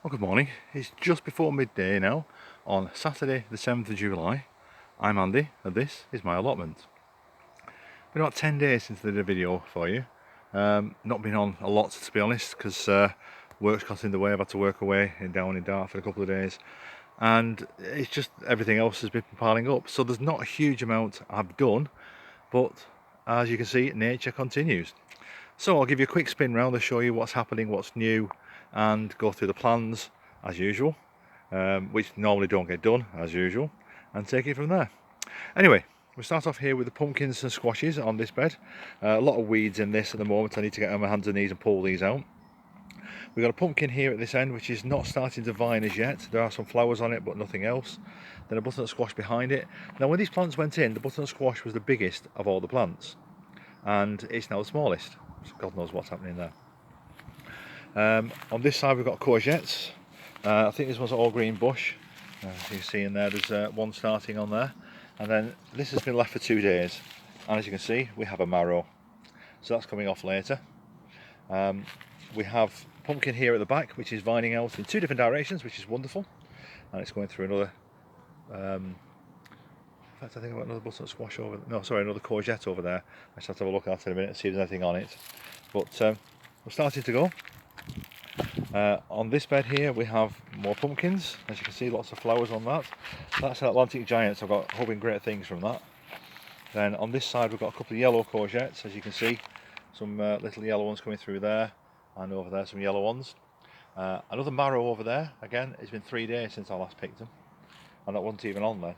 Well, good morning. It's just before midday now on Saturday the 7th of July. I'm Andy and this is my allotment. Been about 10 days since I did a video for you. Not been on a lot, to be honest, because work's got in the way. I've had to work away down in Drought for a couple of days, and it's just everything else has been piling up, so there's not a huge amount I've done, but as you can see, nature continues. So I'll give you a quick spin round to show you what's happening, what's new, and go through the plans as usual, which normally don't get done as usual, and take it from there. Anyway, we'll start off here with the pumpkins and squashes on this bed. A lot of weeds in this at the moment. I need to get on my hands and knees and pull these out. We've got a pumpkin here at this end which is not starting to vine as yet. There are some flowers on it but nothing else. Then a butternut squash behind it. Now when these plants went in, the butternut squash was the biggest of all the plants, and it's now the smallest. So God knows what's happening there. On this side we've got courgettes. I think this one's an all green bush. As you can see in there, there's one starting on there. And then this has been left for 2 days. And as you can see, we have a marrow. So that's coming off later. We have pumpkin here at the back, which is vining out in 2 different directions, which is wonderful. And it's going through another... in fact, I think I've got another butternut squash over... No, sorry, another courgette over there. I just have to have a look at it in a minute and see if there's anything on it. But we're starting to go. On this bed here we have more pumpkins. As you can see, lots of flowers on that. That's an Atlantic Giant, so I've got hoping great things from that. Then on this side we've got a couple of yellow courgettes, as you can see. Some little yellow ones coming through there, and over there some yellow ones. Another marrow over there. Again, it's been 3 days since I last picked them, and that wasn't even on there,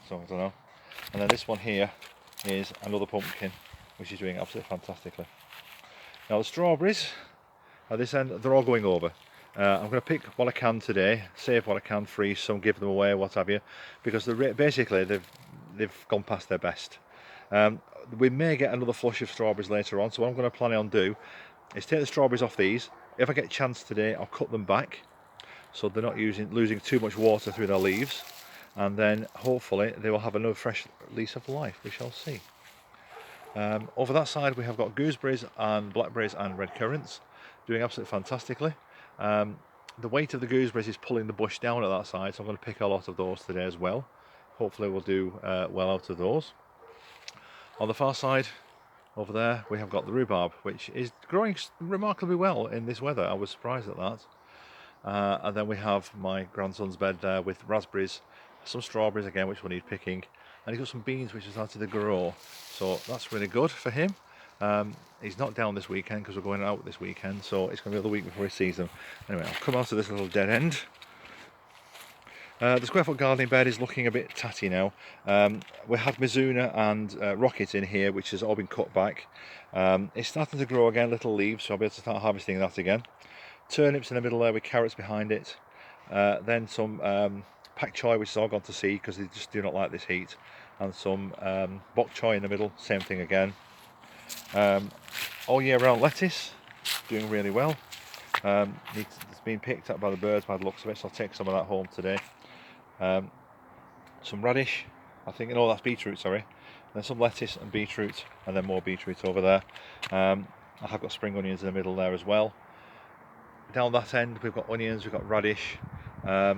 so I don't know. And then this one here is another pumpkin, which is doing absolutely fantastically. Now the strawberries at this end, they're all going over. I'm going to pick what I can today, save what I can, freeze some, give them away, what have you, because basically they've gone past their best. We may get another flush of strawberries later on, so what I'm going to plan on do is take the strawberries off these. If I get a chance today, I'll cut them back so they're not losing too much water through their leaves, and then hopefully they will have another fresh lease of life. We shall see. Over that side we have got gooseberries and blackberries and red currants doing absolutely fantastically. The weight of the gooseberries is pulling the bush down at that side, so I'm going to pick a lot of those today as well. Hopefully we'll do well out of those. On the far side over there we have got the rhubarb, which is growing remarkably well in this weather. I was surprised at that. And then we have my grandson's bed there with raspberries, some strawberries again which will need picking, and he's got some beans which are starting to grow, so that's really good for him. He's not down this weekend because we're going out this weekend, so it's going to be the week before he sees them. Anyway, I'll come out of this little dead end. The square foot gardening bed is looking a bit tatty now. We had Mizuna and Rocket in here, which has all been cut back. It's starting to grow again, little leaves, so I'll be able to start harvesting that again. Turnips in the middle there with carrots behind it. Then some pak choy, which has all gone to seed because they just do not like this heat. And some bok choy in the middle, same thing again. All year round lettuce, doing really well. It's been picked up by the birds by the looks of it, so I'll take some of that home today. Some radish, I think, no, that's beetroot, sorry. Then some lettuce and beetroot, and then more beetroot over there. I have got spring onions in the middle there as well. Down that end we've got onions, we've got radish, not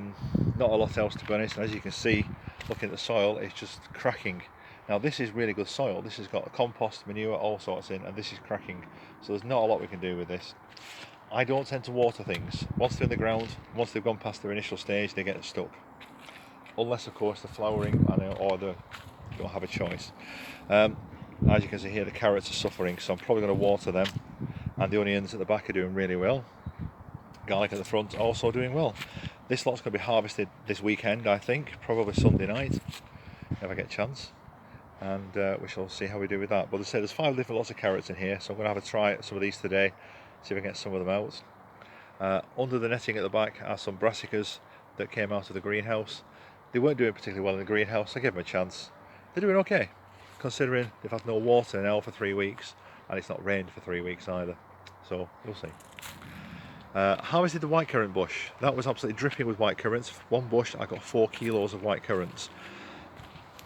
a lot else to be honest. And as you can see, looking at the soil, it's just cracking. Now this is really good soil. This has got compost, manure, all sorts in, and this is cracking. So there's not a lot we can do with this. I don't tend to water things. Once they're in the ground, once they've gone past their initial stage, they get stuck. Unless of course they're flowering or they don't have a choice. As you can see here, the carrots are suffering, so I'm probably going to water them. And the onions at the back are doing really well. Garlic at the front also doing well. This lot's going to be harvested this weekend, I think, probably Sunday night, if I get a chance. And we shall see how we do with that. But as I said, there's 5 different lots of carrots in here, so I'm going to have a try at some of these today, see if I can get some of them out. Under the netting at the back are some brassicas that came out of the greenhouse. They weren't doing particularly well in the greenhouse. I gave them a chance. They're doing okay, considering they've had no water now for 3 weeks, and it's not rained for 3 weeks either. So we'll see. Harvested the white currant bush. That was absolutely dripping with white currants. One bush I got 4 kilos of white currants,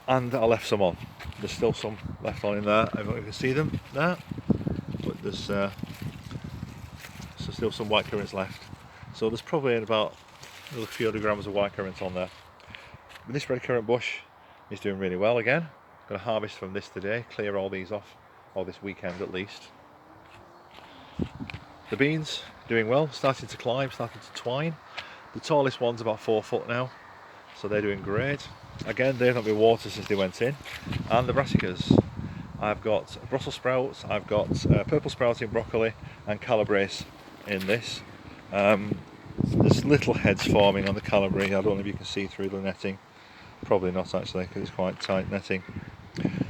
and I left some on. There's still some left on in there. I don't know if you can see them there, but there's still some white currants left. So there's probably about another few hundred grams of white currant on there. But this red currant bush is doing really well again. Going to harvest from this today, clear all these off, or this weekend at least. The beans doing well, starting to climb, starting to twine. The tallest one's about 4 foot now, so they're doing great. Again, they've not been watered since they went in. And the brassicas, I've got Brussels sprouts, I've got purple sprouting broccoli and calabrese in this. There's little heads forming on the calabrese. I don't know if you can see through the netting. Probably not actually, because it's quite tight netting.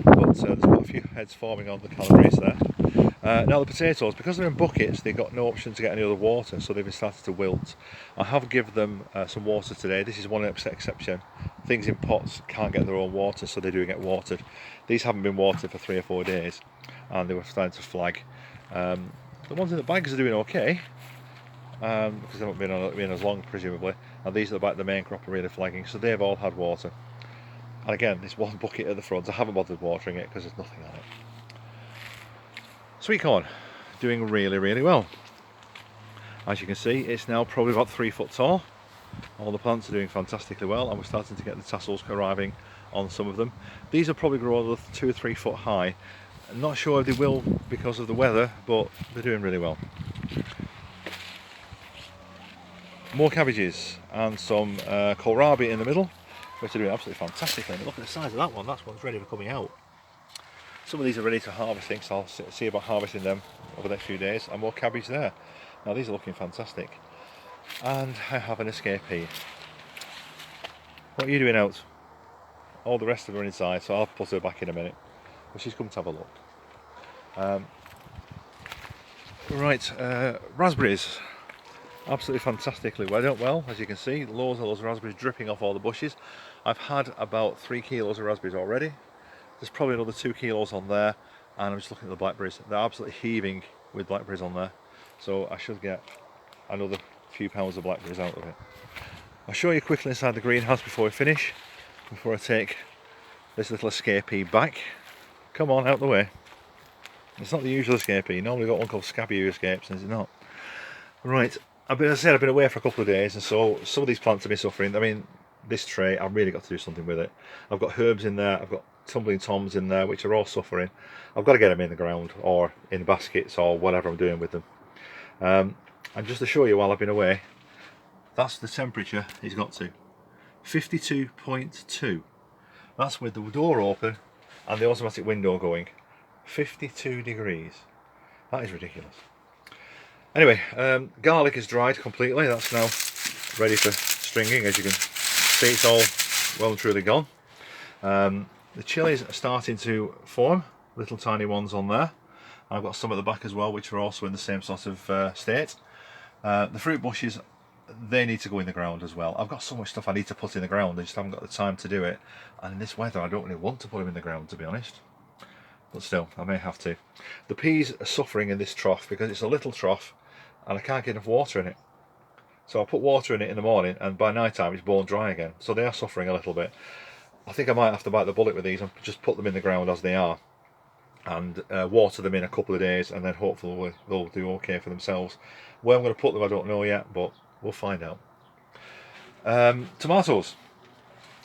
But there's quite a few heads forming on the calabrese there. Now the potatoes, because they're in buckets, they've got no option to get any other water, so they've started to wilt. I have given them some water today. This is one exception. Things in pots can't get their own water, so they do get watered. These haven't been watered for 3 or 4 days, and they were starting to flag. The ones in the bags are doing okay, because they haven't been as long, presumably. And these at the back, the main crop, are really flagging, so they've all had water. And again, this one bucket at the front, I haven't bothered watering it because there's nothing on it. Sweet corn, doing really, really well. As you can see, it's now probably about 3 foot tall. All the plants are doing fantastically well, and we're starting to get the tassels arriving on some of them. These will probably grow another 2 or 3 foot high. I'm not sure if they will because of the weather, but they're doing really well. More cabbages and some kohlrabi in the middle, which are doing absolutely fantastically. And look at the size of that one, that's one's ready for coming out. Some of these are ready to harvesting, so I'll see about harvesting them over the next few days. And more cabbage there. Now these are looking fantastic. And I have an escapee. What are you doing out? All the rest of them are inside, so I'll put her back in a minute. But she's come to have a look. Raspberries. Absolutely fantastically well, as you can see. Loads of those raspberries dripping off all the bushes. I've had about 3 kilos of raspberries already. There's probably another 2 kilos on there, and I'm just looking at the blackberries. They're absolutely heaving with blackberries on there, so I should get another few pounds of blackberries out of it. I'll show you quickly inside the greenhouse before we finish, before I take this little escapee back. Come on, out the way. It's not the usual escapee. Normally we've got one called Scooby who escapes, and it's not. Right, I've been away for a couple of days, and so some of these plants have been suffering. I mean, this tray, I've really got to do something with it. I've got herbs in there, I've got tumbling toms in there, which are all suffering. I've got to get them in the ground or in baskets or whatever I'm doing with them. And just to show you while I've been away, that's the temperature it's got to. 52.2. That's with the door open and the automatic window going. 52 degrees. That is ridiculous. Anyway, garlic is dried completely. That's now ready for stringing. As you can see, it's all well and truly gone. The chilies are starting to form, little tiny ones on there. I've got some at the back as well, which are also in the same sort of state. The fruit bushes, they need to go in the ground as well. I've got so much stuff I need to put in the ground, I just haven't got the time to do it. And in this weather, I don't really want to put them in the ground, to be honest. But still, I may have to. The peas are suffering in this trough because it's a little trough and I can't get enough water in it. So I put water in it in the morning, and by night time it's bone dry again. So they are suffering a little bit. I think I might have to bite the bullet with these and just put them in the ground as they are, and water them in a couple of days, and then hopefully they'll do okay for themselves. Where I'm going to put them I don't know yet, but we'll find out. Tomatoes.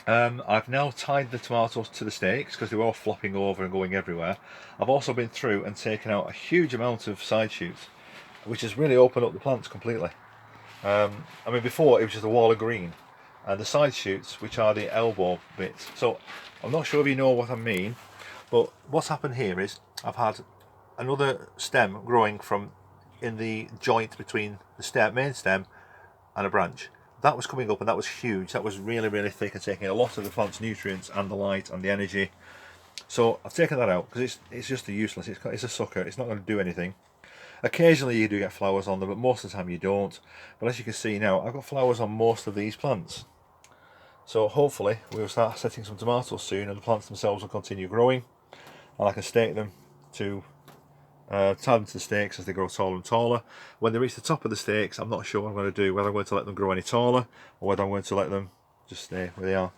I've now tied the tomatoes to the stakes because they were all flopping over and going everywhere. I've also been through and taken out a huge amount of side shoots, which has really opened up the plants completely. I mean, before it was just a wall of green, and the side shoots, which are the elbow bits. So I'm not sure if you know what I mean, but what's happened here is I've had another stem growing from in the joint between the main stem and a branch. That was coming up, and that was huge. That was really, really thick and taking a lot of the plant's nutrients and the light and the energy. So I've taken that out because it's just useless. It's a sucker. It's not going to do anything. Occasionally you do get flowers on them, but most of the time you don't. But as you can see now, I've got flowers on most of these plants. So hopefully we'll start setting some tomatoes soon, and the plants themselves will continue growing, and I can stake them to tie them to the stakes as they grow taller and taller. When they reach the top of the stakes, I'm not sure what I'm going to do, whether I'm going to let them grow any taller or whether I'm going to let them just stay where they are.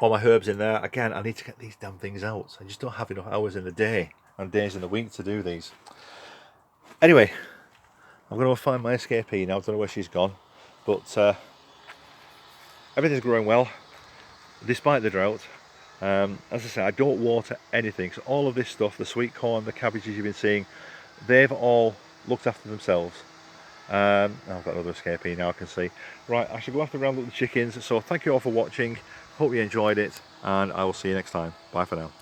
All my herbs in there. Again, I need to get these damn things out. I just don't have enough hours in the day and days in the week to do these. Anyway, I'm going to find my escapee now. I don't know where she's gone, but everything's growing well despite the drought. As I say, I don't water anything, so all of this stuff, the sweet corn, the cabbages you've been seeing, they've all looked after themselves. I've got another escapee now, I can see. Right, I should go after round up the chickens, so thank you all for watching, hope you enjoyed it, and I will see you next time. Bye for now.